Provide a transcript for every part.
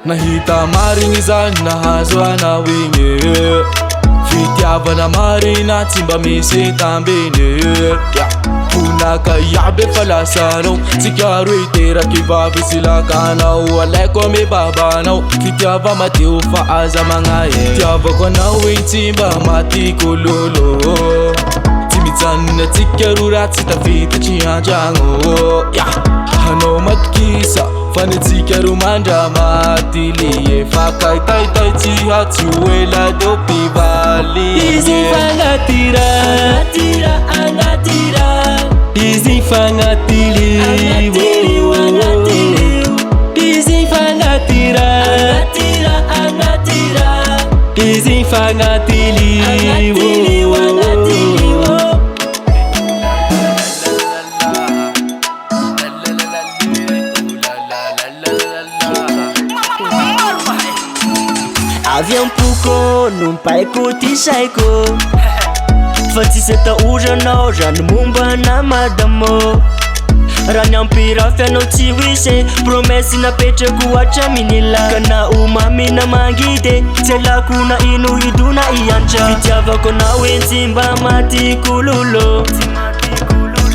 Nahita mariny zany nahazo anao igny fitiavana marina tsy mba misy tambiny Ponaka iaby fa lasanao tsika roy teraky vavy sy lakanao alaiko ame babanao fitiava mateo fa aza magnahy tiavako anao igny tsy mba matiko lolo tsy mijanona tsika ro ratsy tafitatsy andragno Hanao matokisa fanitsika ro mandra matily efa kaitaitai tsy hatsy ela deo mpivaly Izy fangatira Izy fangatili Izy fangatira Izy fangatili Avy ampoko nompaiko ty saiko Fa tsisy atahoranao rano momba na madamo Raha ny ampirafy anao tsy wisy Promesy napetrako hatramin'ila Ka na omamy na mangidy Tsy alako na ino hidona iantra Fitiavako anao e tsy mba matiko lolo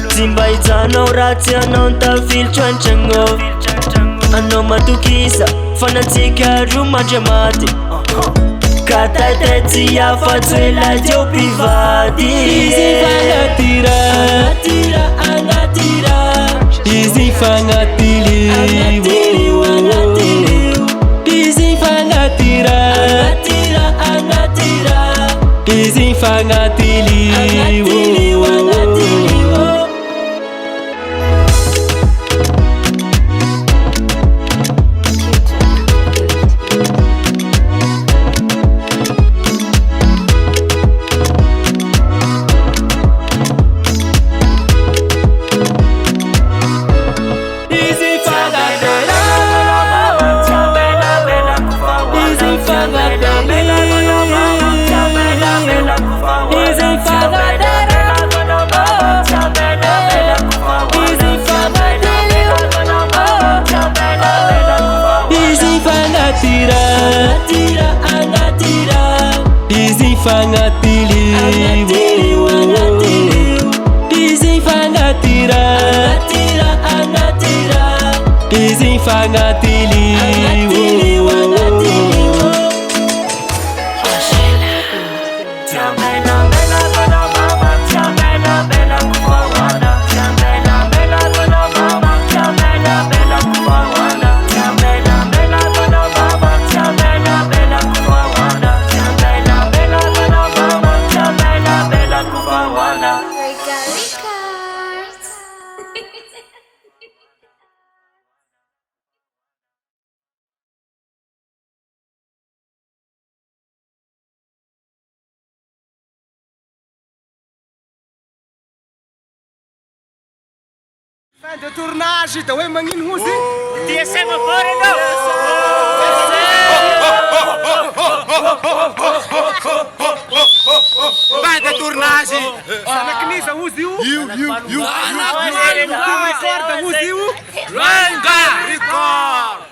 Tsy mba hijanao ratsy anao ntafilitro antragno Anao matokisa fanatsika ro mandra maty Ka taitai tsy afa-tsy ela deo mpivady Izy fangatira Izy fangatili Izy fangatira Izy fangatili Izy fangatili Izy fangatira Izy fangatili Fin de tournage, da hoe magnino hozy? DSM fora não! Fin de tournage! Sanakiniza hozy io? Recorda hozy io? Record!